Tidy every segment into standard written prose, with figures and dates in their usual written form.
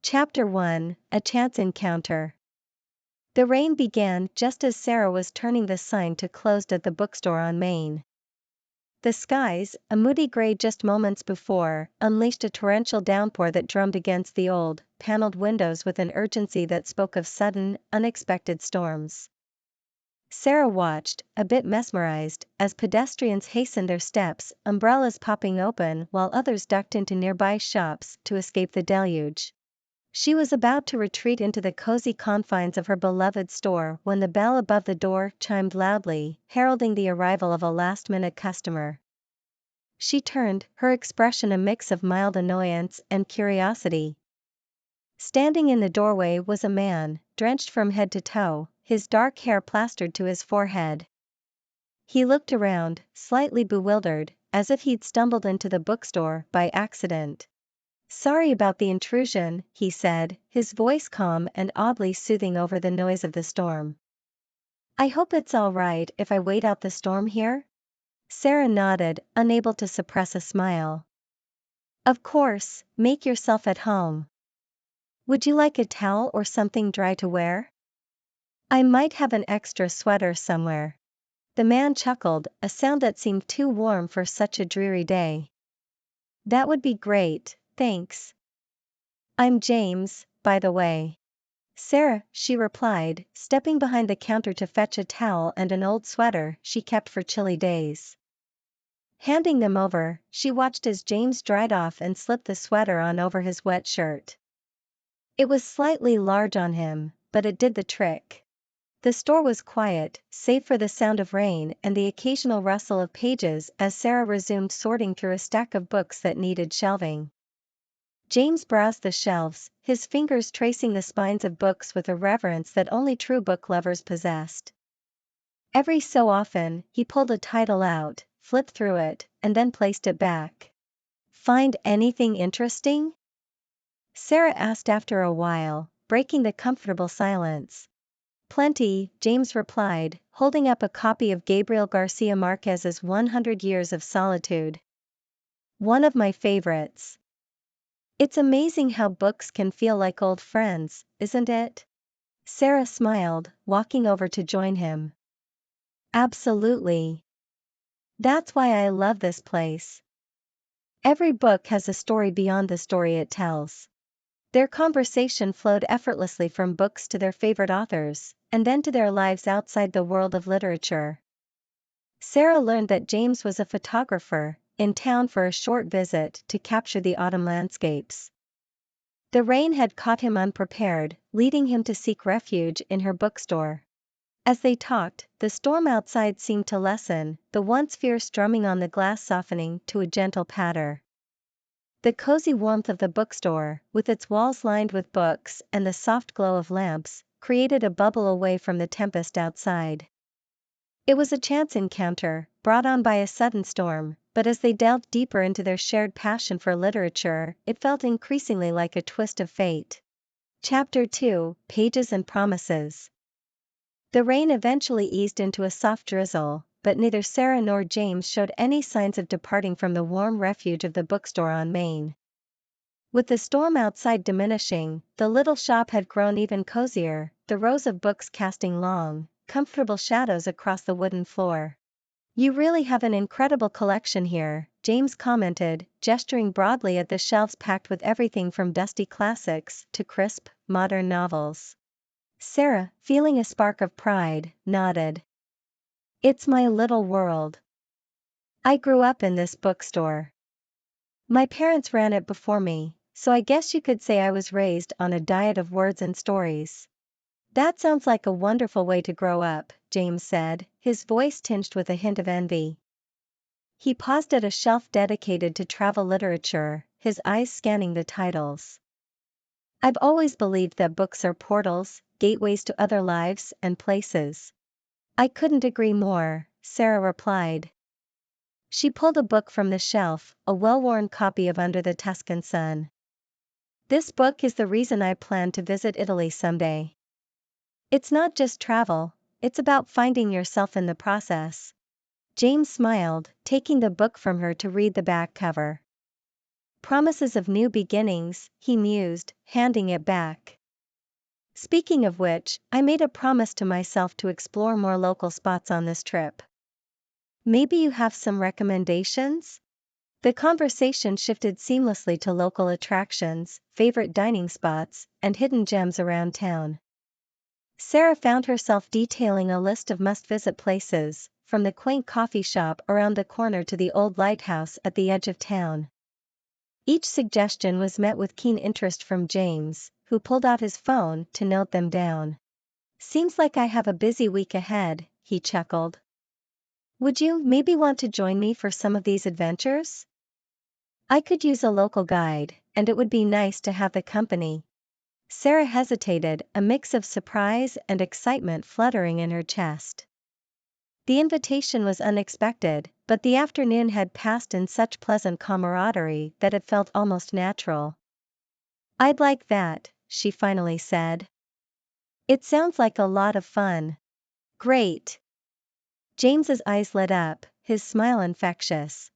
Chapter 1, A Chance Encounter. The rain began just as Sarah was turning the sign to closed at the bookstore on Main. The skies, a moody gray just moments before, unleashed a torrential downpour that drummed against the old, paneled windows with an urgency that spoke of sudden, unexpected storms. Sarah watched, a bit mesmerized, as pedestrians hastened their steps, umbrellas popping open while others ducked into nearby shops to escape the deluge. She was about to retreat into the cozy confines of her beloved store when the bell above the door chimed loudly, heralding the arrival of a last-minute customer. She turned, her expression a mix of mild annoyance and curiosity. Standing in the doorway was a man, drenched from head to toe, his dark hair plastered to his forehead. He looked around, slightly bewildered, as if he'd stumbled into the bookstore by accident. "Sorry about the intrusion," he said, his voice calm and oddly soothing over the noise of the storm. "I hope it's all right if I wait out the storm here?" Sarah nodded, unable to suppress a smile. "Of course, make yourself at home. Would you like a towel or something dry to wear? I might have an extra sweater somewhere." The man chuckled, a sound that seemed too warm for such a dreary day. "That would be great, thanks. I'm James, by the way." "Sarah," she replied, stepping behind the counter to fetch a towel and an old sweater she kept for chilly days. Handing them over, she watched as James dried off and slipped the sweater on over his wet shirt. It was slightly large on him, but it did the trick. The store was quiet, save for the sound of rain and the occasional rustle of pages as Sarah resumed sorting through a stack of books that needed shelving. James browsed the shelves, his fingers tracing the spines of books with a reverence that only true book lovers possessed. Every so often, he pulled a title out, flipped through it, and then placed it back. "Find anything interesting?" Sarah asked after a while, breaking the comfortable silence. "Plenty," James replied, holding up a copy of Gabriel Garcia Marquez's 100 Years of Solitude. "One of my favorites. It's amazing how books can feel like old friends, isn't it?" Sarah smiled, walking over to join him. "Absolutely. That's why I love this place. Every book has a story beyond the story it tells." Their conversation flowed effortlessly from books to their favorite authors, and then to their lives outside the world of literature. Sarah learned that James was a photographer, in town for a short visit to capture the autumn landscapes. The rain had caught him unprepared, leading him to seek refuge in her bookstore. As they talked, the storm outside seemed to lessen, the once fierce drumming on the glass softening to a gentle patter. The cozy warmth of the bookstore, with its walls lined with books and the soft glow of lamps, created a bubble away from the tempest outside. It was a chance encounter, brought on by a sudden storm, but as they delved deeper into their shared passion for literature, it felt increasingly like a twist of fate. Chapter 2, Pages and Promises. The rain eventually eased into a soft drizzle, but neither Sarah nor James showed any signs of departing from the warm refuge of the bookstore on Main. With the storm outside diminishing, the little shop had grown even cozier, the rows of books casting long, comfortable shadows across the wooden floor. "You really have an incredible collection here," James commented, gesturing broadly at the shelves packed with everything from dusty classics to crisp, modern novels. Sarah, feeling a spark of pride, nodded. "It's my little world. I grew up in this bookstore. My parents ran it before me, so I guess you could say I was raised on a diet of words and stories." "That sounds like a wonderful way to grow up," James said, his voice tinged with a hint of envy. He paused at a shelf dedicated to travel literature, his eyes scanning the titles. "I've always believed that books are portals, gateways to other lives and places." "I couldn't agree more," Sarah replied. She pulled a book from the shelf, a well-worn copy of Under the Tuscan Sun. "This book is the reason I plan to visit Italy someday. It's not just travel, it's about finding yourself in the process." James smiled, taking the book from her to read the back cover. Promises of new beginnings, he mused, handing it back. Speaking of which, I made a promise to myself to explore more local spots on this trip. Maybe you have some recommendations? The conversation shifted seamlessly to local attractions, favorite dining spots, and hidden gems around town. Sarah found herself detailing a list of must-visit places, from the quaint coffee shop around the corner to the old lighthouse at the edge of town. Each suggestion was met with keen interest from James, who pulled out his phone to note them down. Seems like I have a busy week ahead, he chuckled. Would you maybe want to join me for some of these adventures? I could use a local guide, and it would be nice to have the company. Sarah hesitated, a mix of surprise and excitement fluttering in her chest. The invitation was unexpected, but the afternoon had passed in such pleasant camaraderie that it felt almost natural. I'd like that, she finally said. It sounds like a lot of fun. Great. James's eyes lit up, his smile infectious.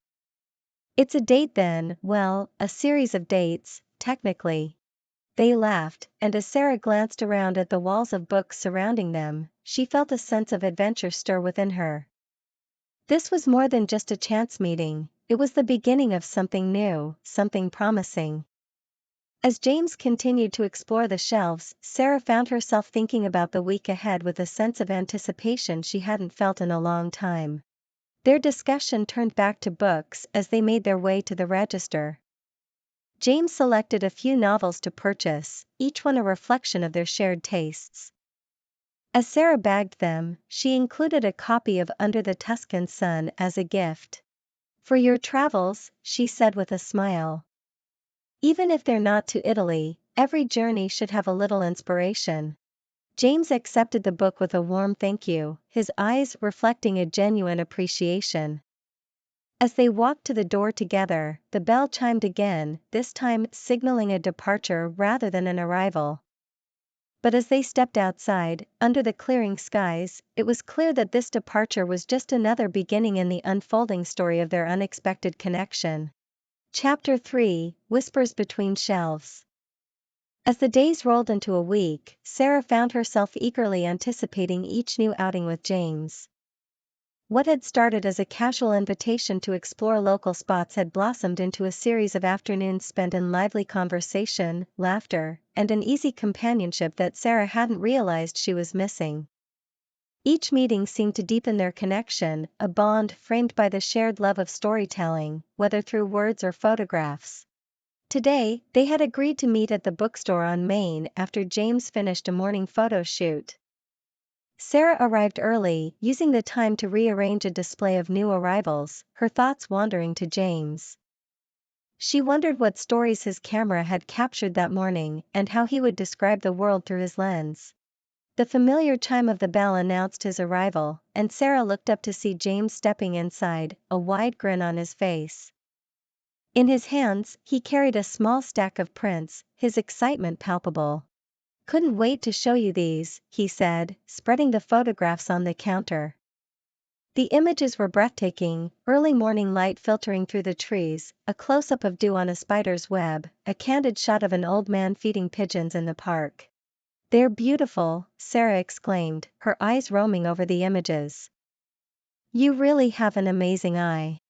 It's a date then, well, a series of dates, technically. They laughed, and as Sarah glanced around at the walls of books surrounding them, she felt a sense of adventure stir within her. This was more than just a chance meeting, it was the beginning of something new, something promising. As James continued to explore the shelves, Sarah found herself thinking about the week ahead with a sense of anticipation she hadn't felt in a long time. Their discussion turned back to books as they made their way to the register. James selected a few novels to purchase, each one a reflection of their shared tastes. As Sarah bagged them, she included a copy of Under the Tuscan Sun as a gift. For your travels, she said with a smile. Even if they're not to Italy, every journey should have a little inspiration. James accepted the book with a warm thank you, his eyes reflecting a genuine appreciation. As they walked to the door together, the bell chimed again, this time signaling a departure rather than an arrival. But as they stepped outside, under the clearing skies, it was clear that this departure was just another beginning in the unfolding story of their unexpected connection. Chapter 3: Whispers Between Shelves. As the days rolled into a week, Sarah found herself eagerly anticipating each new outing with James. What had started as a casual invitation to explore local spots had blossomed into a series of afternoons spent in lively conversation, laughter, and an easy companionship that Sarah hadn't realized she was missing. Each meeting seemed to deepen their connection, a bond framed by the shared love of storytelling, whether through words or photographs. Today, they had agreed to meet at the bookstore on Main after James finished a morning photo shoot. Sarah arrived early, using the time to rearrange a display of new arrivals, her thoughts wandering to James. She wondered what stories his camera had captured that morning and how he would describe the world through his lens. The familiar chime of the bell announced his arrival, and Sarah looked up to see James stepping inside, a wide grin on his face. In his hands, he carried a small stack of prints, his excitement palpable. Couldn't wait to show you these, he said, spreading the photographs on the counter. The images were breathtaking, early morning light filtering through the trees, a close-up of dew on a spider's web, a candid shot of an old man feeding pigeons in the park. They're beautiful, Sarah exclaimed, her eyes roaming over the images. You really have an amazing eye.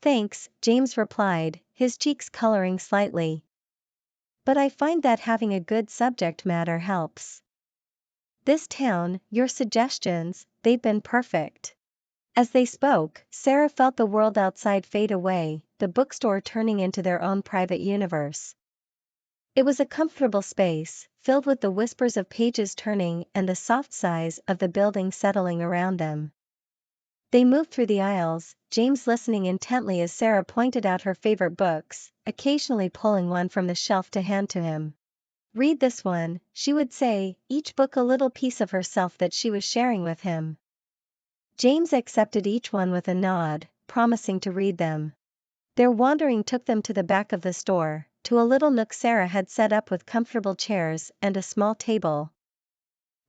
Thanks, James replied, his cheeks coloring slightly. But I find that having a good subject matter helps. This town, your suggestions, they've been perfect. As they spoke, Sarah felt the world outside fade away, the bookstore turning into their own private universe. It was a comfortable space, filled with the whispers of pages turning and the soft sighs of the building settling around them. They moved through the aisles, James listening intently as Sarah pointed out her favorite books, occasionally pulling one from the shelf to hand to him. Read this one, she would say, each book a little piece of herself that she was sharing with him. James accepted each one with a nod, promising to read them. Their wandering took them to the back of the store, to a little nook Sarah had set up with comfortable chairs and a small table.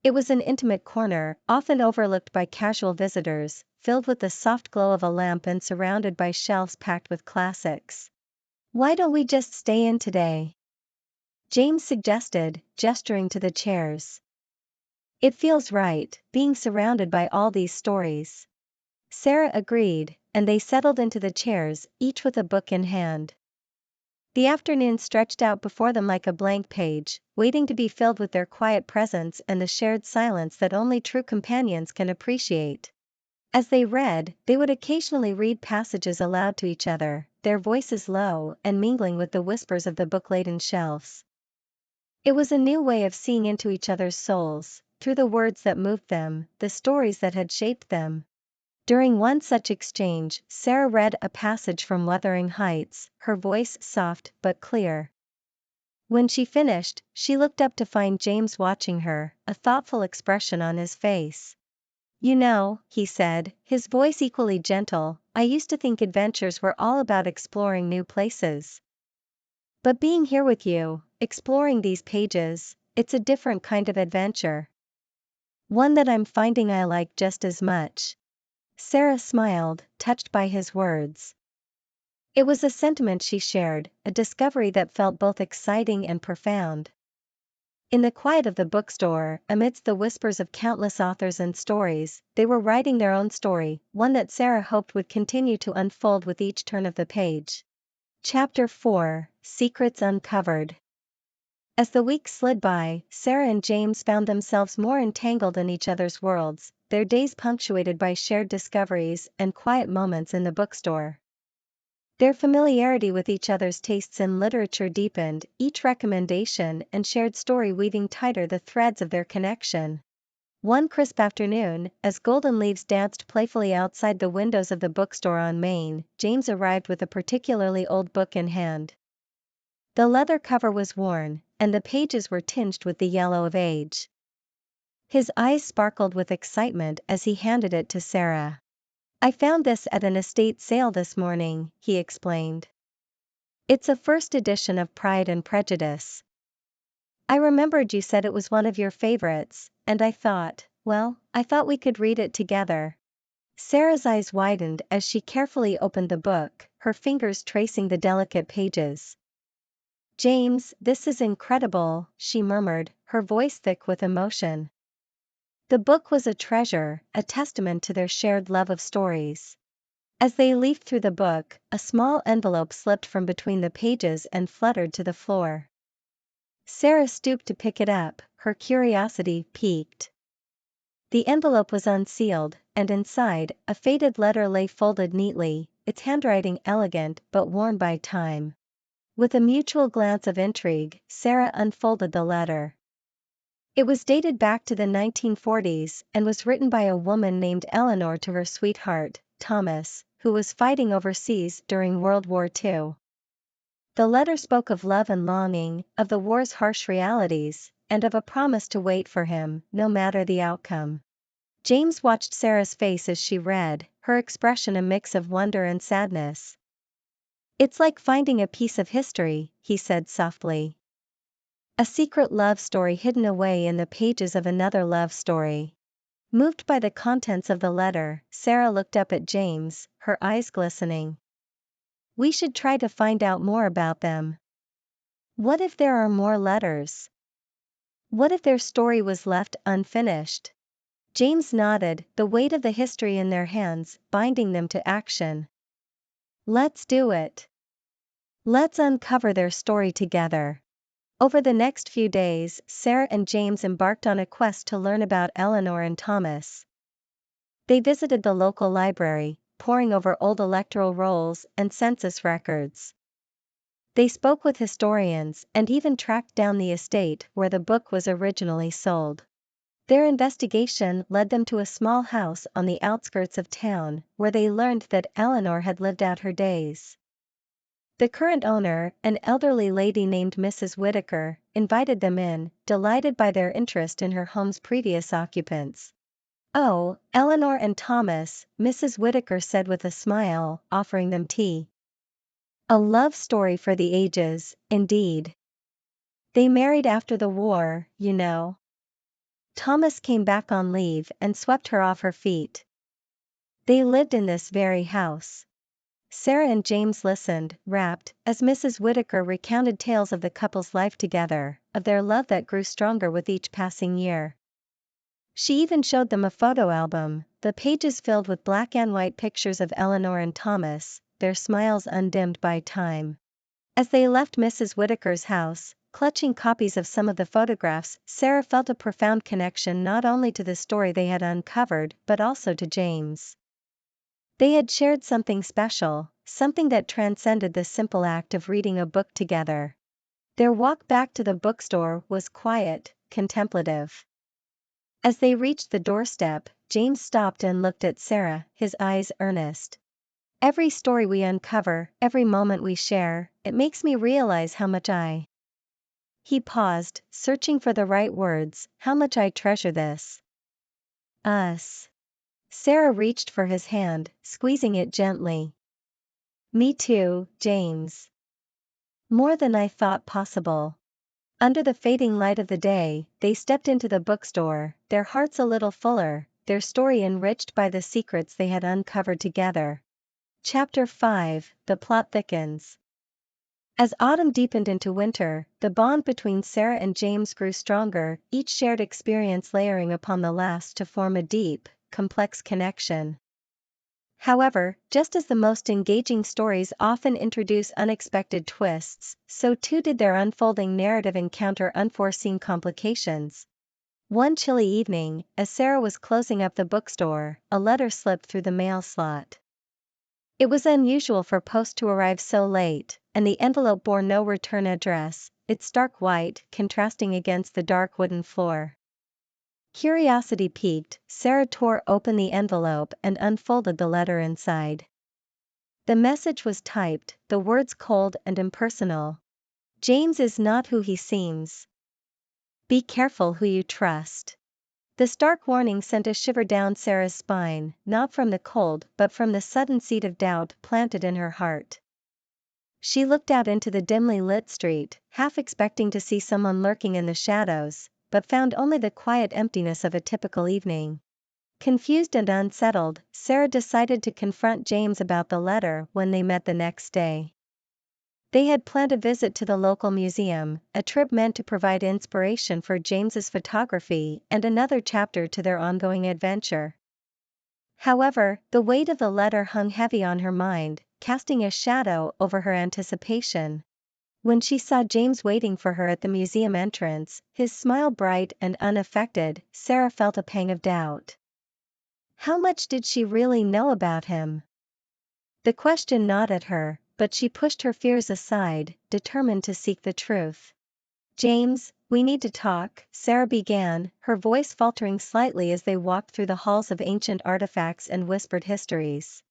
It was an intimate corner, often overlooked by casual visitors, filled with the soft glow of a lamp and surrounded by shelves packed with classics. Why don't we just stay in today? James suggested, gesturing to the chairs. It feels right, being surrounded by all these stories. Sarah agreed, and they settled into the chairs, each with a book in hand. The afternoon stretched out before them like a blank page, waiting to be filled with their quiet presence and the shared silence that only true companions can appreciate. As they read, they would occasionally read passages aloud to each other, their voices low and mingling with the whispers of the book-laden shelves. It was a new way of seeing into each other's souls, through the words that moved them, the stories that had shaped them. During one such exchange, Sarah read a passage from Wuthering Heights, her voice soft but clear. When she finished, she looked up to find James watching her, a thoughtful expression on his face. You know, he said, his voice equally gentle, I used to think adventures were all about exploring new places. But being here with you, exploring these pages, it's a different kind of adventure. One that I'm finding I like just as much. Sarah smiled, touched by his words. It was a sentiment she shared, a discovery that felt both exciting and profound. In the quiet of the bookstore, amidst the whispers of countless authors and stories, they were writing their own story, one that Sarah hoped would continue to unfold with each turn of the page. Chapter 4: Secrets Uncovered. As the weeks slid by, Sarah and James found themselves more entangled in each other's worlds, their days punctuated by shared discoveries and quiet moments in the bookstore. Their familiarity with each other's tastes in literature deepened, each recommendation and shared story weaving tighter the threads of their connection. One crisp afternoon, as golden leaves danced playfully outside the windows of the bookstore on Main, James arrived with a particularly old book in hand. The leather cover was worn, and the pages were tinged with the yellow of age. His eyes sparkled with excitement as he handed it to Sarah. I found this at an estate sale this morning, he explained. It's a first edition of Pride and Prejudice. I remembered you said it was one of your favorites, and I thought we could read it together. Sarah's eyes widened as she carefully opened the book, her fingers tracing the delicate pages. James, this is incredible, she murmured, her voice thick with emotion. The book was a treasure, a testament to their shared love of stories. As they leafed through the book, a small envelope slipped from between the pages and fluttered to the floor. Sarah stooped to pick it up, her curiosity piqued. The envelope was unsealed, and inside, a faded letter lay folded neatly, its handwriting elegant but worn by time. With a mutual glance of intrigue, Sarah unfolded the letter. It was dated back to the 1940s and was written by a woman named Eleanor to her sweetheart, Thomas, who was fighting overseas during World War II. The letter spoke of love and longing, of the war's harsh realities, and of a promise to wait for him, no matter the outcome. James watched Sarah's face as she read, her expression a mix of wonder and sadness. It's like finding a piece of history, he said softly. A secret love story hidden away in the pages of another love story. Moved by the contents of the letter, Sarah looked up at James, her eyes glistening. We should try to find out more about them. What if there are more letters? What if their story was left unfinished? James nodded, the weight of the history in their hands, binding them to action. Let's do it. Let's uncover their story together. Over the next few days, Sarah and James embarked on a quest to learn about Eleanor and Thomas. They visited the local library, poring over old electoral rolls and census records. They spoke with historians and even tracked down the estate where the book was originally sold. Their investigation led them to a small house on the outskirts of town, where they learned that Eleanor had lived out her days. The current owner, an elderly lady named Mrs. Whitaker, invited them in, delighted by their interest in her home's previous occupants. Oh, Eleanor and Thomas, Mrs. Whitaker said with a smile, offering them tea. A love story for the ages, indeed. They married after the war, you know. Thomas came back on leave and swept her off her feet. They lived in this very house. Sarah and James listened, rapt, as Mrs. Whitaker recounted tales of the couple's life together, of their love that grew stronger with each passing year. She even showed them a photo album, the pages filled with black and white pictures of Eleanor and Thomas, their smiles undimmed by time. As they left Mrs. Whitaker's house, clutching copies of some of the photographs, Sarah felt a profound connection not only to the story they had uncovered but also to James. They had shared something special, something that transcended the simple act of reading a book together. Their walk back to the bookstore was quiet, contemplative. As they reached the doorstep, James stopped and looked at Sarah, his eyes earnest. "Every story we uncover, every moment we share, it makes me realize how much I—" He paused, searching for the right words, "how much I treasure this. Us." Sarah reached for his hand, squeezing it gently. "Me too, James. More than I thought possible." Under the fading light of the day, they stepped into the bookstore, their hearts a little fuller, their story enriched by the secrets they had uncovered together. Chapter 5: The Plot Thickens. As autumn deepened into winter, the bond between Sarah and James grew stronger, each shared experience layering upon the last to form a deep, complex connection. However, just as the most engaging stories often introduce unexpected twists, so too did their unfolding narrative encounter unforeseen complications. One chilly evening, as Sarah was closing up the bookstore, a letter slipped through the mail slot. It was unusual for post to arrive so late, and the envelope bore no return address, its stark white contrasting against the dark wooden floor. Curiosity piqued, Sarah tore open the envelope and unfolded the letter inside. The message was typed, the words cold and impersonal. "James is not who he seems. Be careful who you trust." The stark warning sent a shiver down Sarah's spine, not from the cold but from the sudden seed of doubt planted in her heart. She looked out into the dimly lit street, half expecting to see someone lurking in the shadows, but found only the quiet emptiness of a typical evening. Confused and unsettled, Sarah decided to confront James about the letter when they met the next day. They had planned a visit to the local museum, a trip meant to provide inspiration for James's photography and another chapter to their ongoing adventure. However, the weight of the letter hung heavy on her mind, casting a shadow over her anticipation. When she saw James waiting for her at the museum entrance, his smile bright and unaffected, Sarah felt a pang of doubt. How much did she really know about him? The question gnawed at her, but she pushed her fears aside, determined to seek the truth. "James, we need to talk," Sarah began, her voice faltering slightly as they walked through the halls of ancient artifacts and whispered histories.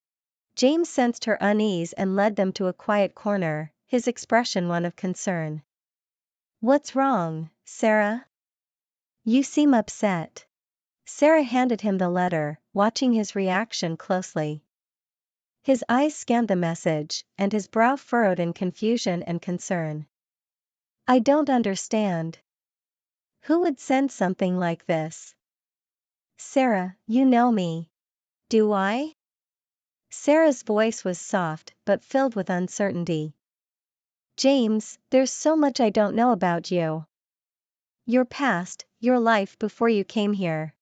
James sensed her unease and led them to a quiet corner, his expression one of concern. "What's wrong, Sarah? You seem upset." Sarah handed him the letter, watching his reaction closely. His eyes scanned the message, and his brow furrowed in confusion and concern. "I don't understand. Who would send something like this?" "Sarah, you know me." "Do I?" Sarah's voice was soft, but filled with uncertainty. "James, there's so much I don't know about you. Your past, your life before you came here.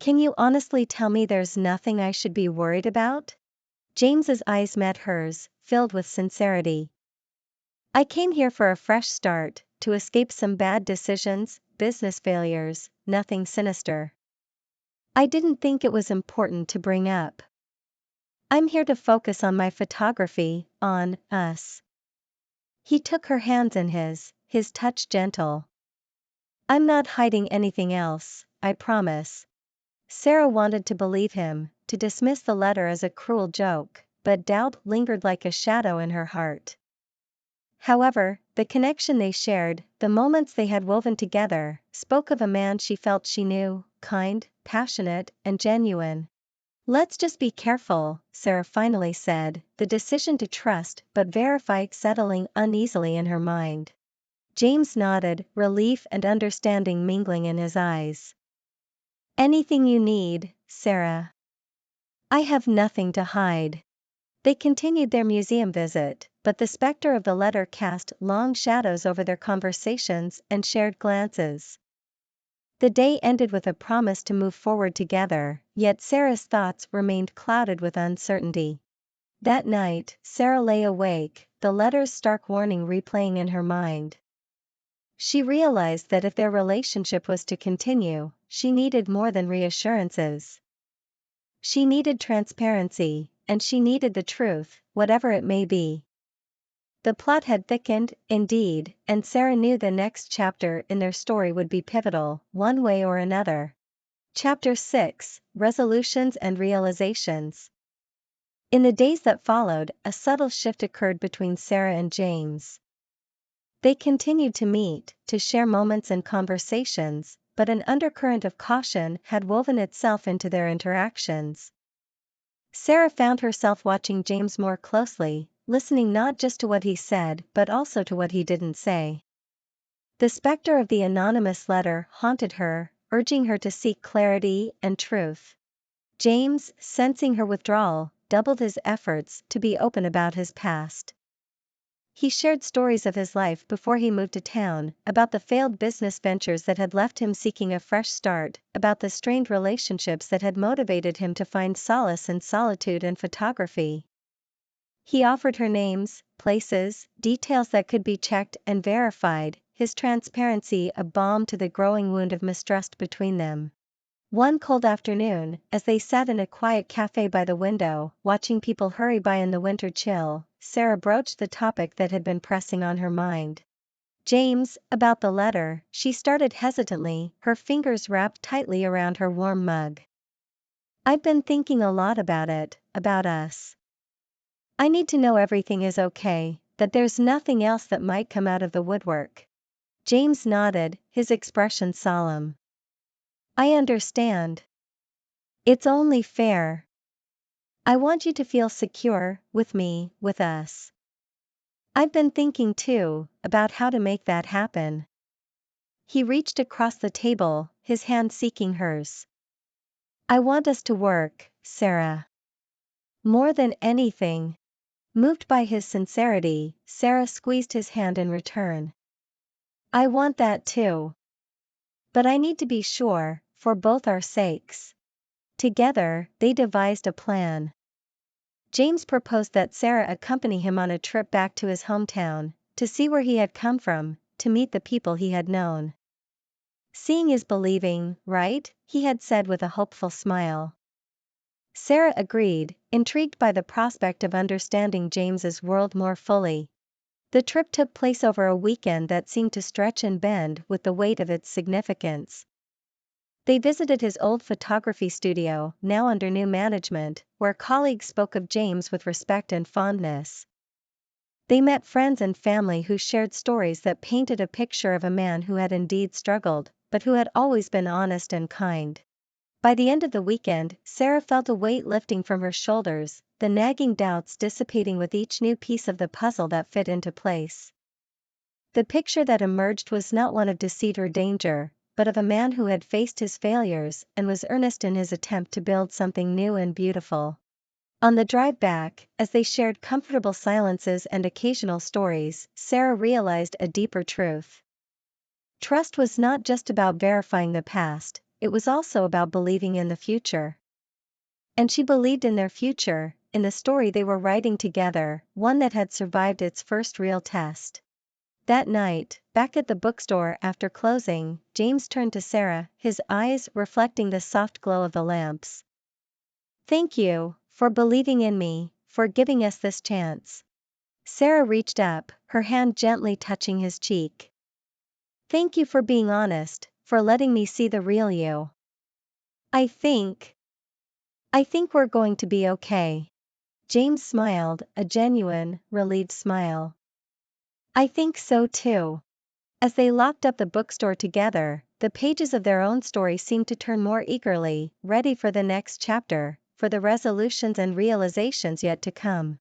Can you honestly tell me there's nothing I should be worried about?" James's eyes met hers, filled with sincerity. "I came here for a fresh start, to escape some bad decisions, business failures, nothing sinister. I didn't think it was important to bring up. I'm here to focus on my photography, on us." He took her hands in his touch gentle. "I'm not hiding anything else, I promise." Sarah wanted to believe him, to dismiss the letter as a cruel joke, but doubt lingered like a shadow in her heart. However, the connection they shared, the moments they had woven together, spoke of a man she felt she knew, kind, passionate, and genuine. "Let's just be careful," Sarah finally said, the decision to trust but verify settling uneasily in her mind. James nodded, relief and understanding mingling in his eyes. "Anything you need, Sarah. I have nothing to hide." They continued their museum visit, but the specter of the letter cast long shadows over their conversations and shared glances. The day ended with a promise to move forward together, yet Sarah's thoughts remained clouded with uncertainty. That night, Sarah lay awake, the letter's stark warning replaying in her mind. She realized that if their relationship was to continue, she needed more than reassurances. She needed transparency, and she needed the truth, whatever it may be. The plot had thickened, indeed, and Sarah knew the next chapter in their story would be pivotal, one way or another. Chapter 6: Resolutions and Realizations. In the days that followed, a subtle shift occurred between Sarah and James. They continued to meet, to share moments and conversations, but an undercurrent of caution had woven itself into their interactions. Sarah found herself watching James more closely, listening not just to what he said but also to what he didn't say. The specter of the anonymous letter haunted her, urging her to seek clarity and truth. James, sensing her withdrawal, doubled his efforts to be open about his past. He shared stories of his life before he moved to town, about the failed business ventures that had left him seeking a fresh start, about the strained relationships that had motivated him to find solace in solitude and photography. He offered her names, places, details that could be checked and verified, his transparency a balm to the growing wound of mistrust between them. One cold afternoon, as they sat in a quiet cafe by the window, watching people hurry by in the winter chill, Sarah broached the topic that had been pressing on her mind. James, about the letter, she started hesitantly, her fingers wrapped tightly around her warm mug. I've been thinking a lot about it, about us. I need to know everything is okay, that there's nothing else that might come out of the woodwork. James nodded, his expression solemn. I understand. It's only fair. I want you to feel secure, with me, with us. I've been thinking too, about how to make that happen. He reached across the table, his hand seeking hers. I want us to work, Sarah. More than anything. Moved by his sincerity, Sarah squeezed his hand in return. I want that too. But I need to be sure, for both our sakes. Together, they devised a plan. James proposed that Sarah accompany him on a trip back to his hometown, to see where he had come from, to meet the people he had known. Seeing is believing, right? He had said with a hopeful smile. Sarah agreed, intrigued by the prospect of understanding James's world more fully. The trip took place over a weekend that seemed to stretch and bend with the weight of its significance. They visited his old photography studio, now under new management, where colleagues spoke of James with respect and fondness. They met friends and family who shared stories that painted a picture of a man who had indeed struggled, but who had always been honest and kind. By the end of the weekend, Sarah felt a weight lifting from her shoulders, the nagging doubts dissipating with each new piece of the puzzle that fit into place. The picture that emerged was not one of deceit or danger, but of a man who had faced his failures and was earnest in his attempt to build something new and beautiful. On the drive back, as they shared comfortable silences and occasional stories, Sarah realized a deeper truth. Trust was not just about verifying the past, it was also about believing in the future. And she believed in their future, in the story they were writing together, one that had survived its first real test. That night, back at the bookstore after closing, James turned to Sarah, his eyes reflecting the soft glow of the lamps. Thank you, for believing in me, for giving us this chance. Sarah reached up, her hand gently touching his cheek. Thank you for being honest, for letting me see the real you. I think we're going to be okay. James smiled, a genuine, relieved smile. I think so too. As they locked up the bookstore together, the pages of their own story seemed to turn more eagerly, ready for the next chapter, for the resolutions and realizations yet to come.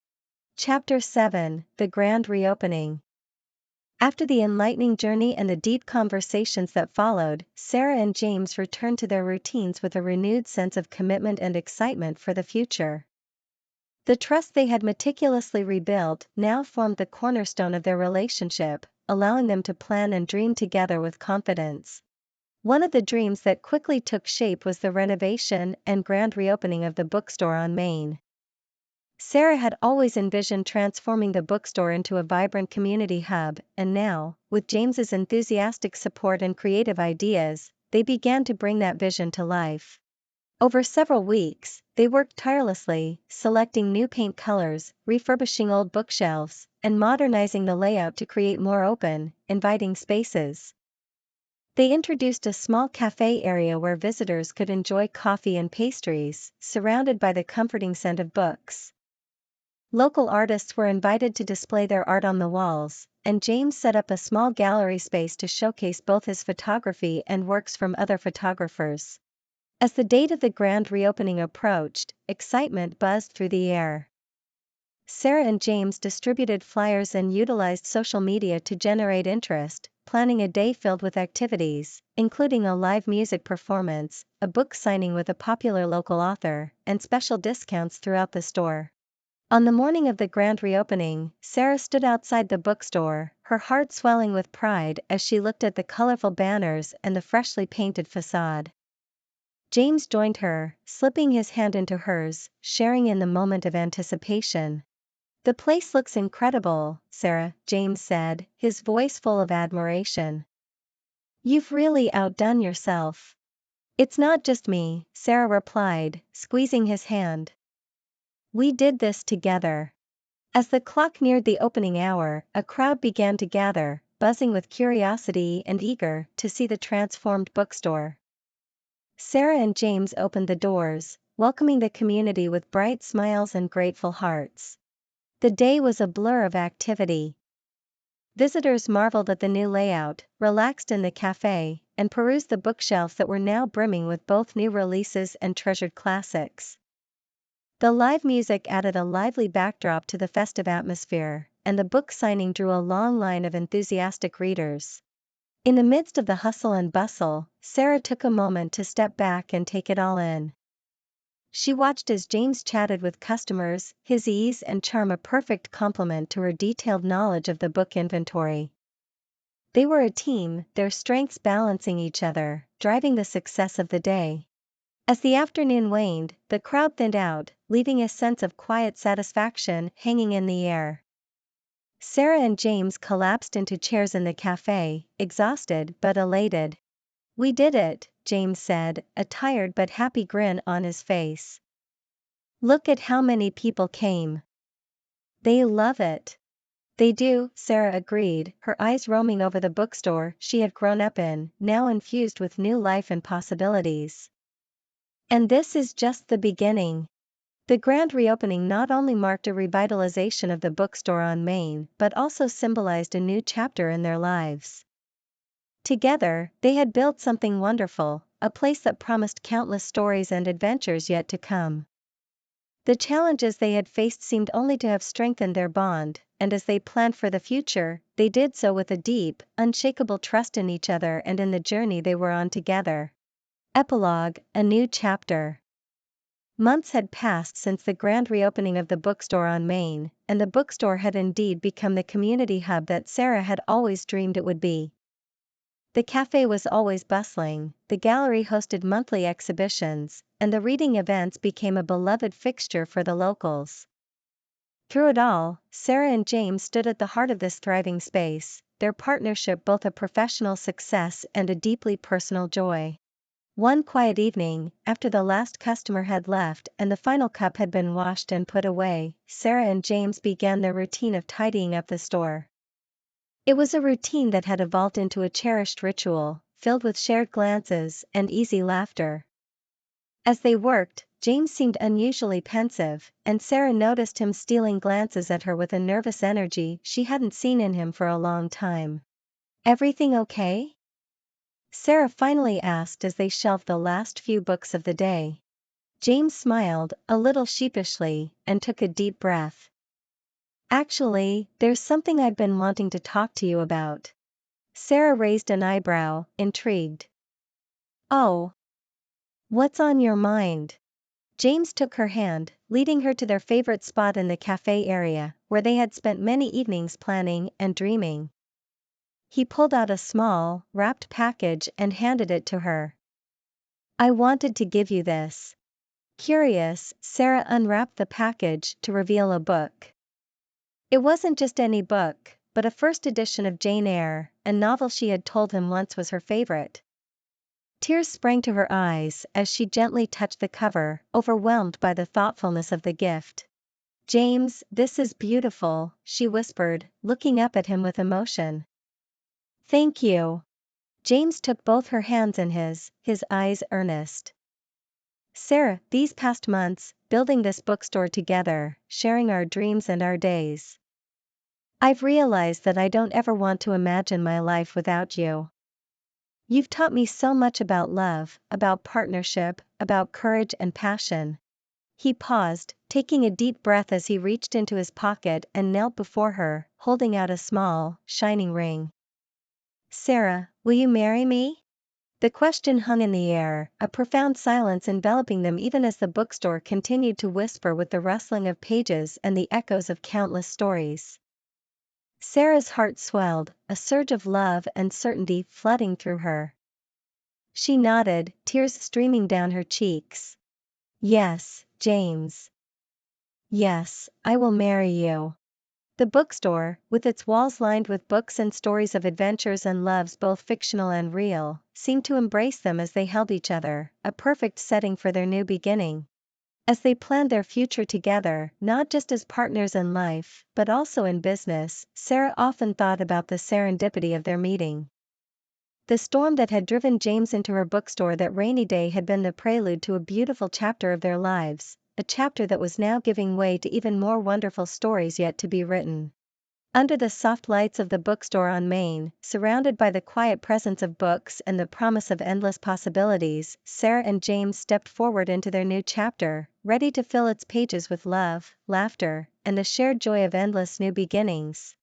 Chapter 7: The Grand Reopening. After the enlightening journey and the deep conversations that followed, Sarah and James returned to their routines with a renewed sense of commitment and excitement for the future. The trust they had meticulously rebuilt now formed the cornerstone of their relationship, allowing them to plan and dream together with confidence. One of the dreams that quickly took shape was the renovation and grand reopening of the bookstore on Main. Sarah had always envisioned transforming the bookstore into a vibrant community hub, and now, with James's enthusiastic support and creative ideas, they began to bring that vision to life. Over several weeks, they worked tirelessly, selecting new paint colors, refurbishing old bookshelves, and modernizing the layout to create more open, inviting spaces. They introduced a small cafe area where visitors could enjoy coffee and pastries, surrounded by the comforting scent of books. Local artists were invited to display their art on the walls, and James set up a small gallery space to showcase both his photography and works from other photographers. As the date of the grand reopening approached, excitement buzzed through the air. Sarah and James distributed flyers and utilized social media to generate interest, planning a day filled with activities, including a live music performance, a book signing with a popular local author, and special discounts throughout the store. On the morning of the grand reopening, Sarah stood outside the bookstore, her heart swelling with pride as she looked at the colorful banners and the freshly painted facade. James joined her, slipping his hand into hers, sharing in the moment of anticipation. "The place looks incredible, Sarah," James said, his voice full of admiration. "You've really outdone yourself." "It's not just me," Sarah replied, squeezing his hand. "We did this together." As the clock neared the opening hour, a crowd began to gather, buzzing with curiosity and eager to see the transformed bookstore. Sarah and James opened the doors, welcoming the community with bright smiles and grateful hearts. The day was a blur of activity. Visitors marveled at the new layout, relaxed in the cafe, and perused the bookshelves that were now brimming with both new releases and treasured classics. The live music added a lively backdrop to the festive atmosphere, and the book signing drew a long line of enthusiastic readers. In the midst of the hustle and bustle, Sarah took a moment to step back and take it all in. She watched as James chatted with customers, his ease and charm a perfect complement to her detailed knowledge of the book inventory. They were a team, their strengths balancing each other, driving the success of the day. As the afternoon waned, the crowd thinned out, leaving a sense of quiet satisfaction hanging in the air. Sarah and James collapsed into chairs in the cafe, exhausted but elated. "We did it," James said, a tired but happy grin on his face. "Look at how many people came. They love it." "They do," Sarah agreed, her eyes roaming over the bookstore she had grown up in, now infused with new life and possibilities. And this is just the beginning. The grand reopening not only marked a revitalization of the bookstore on Main but also symbolized a new chapter in their lives. Together, they had built something wonderful, a place that promised countless stories and adventures yet to come. The challenges they had faced seemed only to have strengthened their bond, and as they planned for the future, they did so with a deep, unshakable trust in each other and in the journey they were on together. Epilogue: A new chapter. Months had passed since the grand reopening of the bookstore on Main, and the bookstore had indeed become the community hub that Sarah had always dreamed it would be. The cafe was always bustling, the gallery hosted monthly exhibitions, and the reading events became a beloved fixture for the locals. Through it all, Sarah and James stood at the heart of this thriving space, their partnership both a professional success and a deeply personal joy. One quiet evening, after the last customer had left and the final cup had been washed and put away, Sarah and James began their routine of tidying up the store. It was a routine that had evolved into a cherished ritual, filled with shared glances and easy laughter. As they worked, James seemed unusually pensive, and Sarah noticed him stealing glances at her with a nervous energy she hadn't seen in him for a long time. "Everything okay?" Sarah finally asked as they shelved the last few books of the day. James smiled, a little sheepishly, and took a deep breath. "Actually, there's something I've been wanting to talk to you about." Sarah raised an eyebrow, intrigued. "Oh. What's on your mind?" James took her hand, leading her to their favorite spot in the cafe area, where they had spent many evenings planning and dreaming. He pulled out a small, wrapped package and handed it to her. "I wanted to give you this." Curious, Sarah unwrapped the package to reveal a book. It wasn't just any book, but a first edition of Jane Eyre, a novel she had told him once was her favorite. Tears sprang to her eyes as she gently touched the cover, overwhelmed by the thoughtfulness of the gift. "James, this is beautiful," she whispered, looking up at him with emotion. "Thank you." James took both her hands in his eyes earnest. "Sarah, these past months, building this bookstore together, sharing our dreams and our days. I've realized that I don't ever want to imagine my life without you. You've taught me so much about love, about partnership, about courage and passion." He paused, taking a deep breath as he reached into his pocket and knelt before her, holding out a small, shining ring. "Sarah, will you marry me?" The question hung in the air, a profound silence enveloping them even as the bookstore continued to whisper with the rustling of pages and the echoes of countless stories. Sarah's heart swelled, a surge of love and certainty flooding through her. She nodded, tears streaming down her cheeks. "Yes, James. Yes, I will marry you." The bookstore, with its walls lined with books and stories of adventures and loves both fictional and real, seemed to embrace them as they held each other, a perfect setting for their new beginning. As they planned their future together, not just as partners in life, but also in business, Sarah often thought about the serendipity of their meeting. The storm that had driven James into her bookstore that rainy day had been the prelude to a beautiful chapter of their lives, a chapter that was now giving way to even more wonderful stories yet to be written. Under the soft lights of the bookstore on Main, surrounded by the quiet presence of books and the promise of endless possibilities, Sarah and James stepped forward into their new chapter, ready to fill its pages with love, laughter, and the shared joy of endless new beginnings.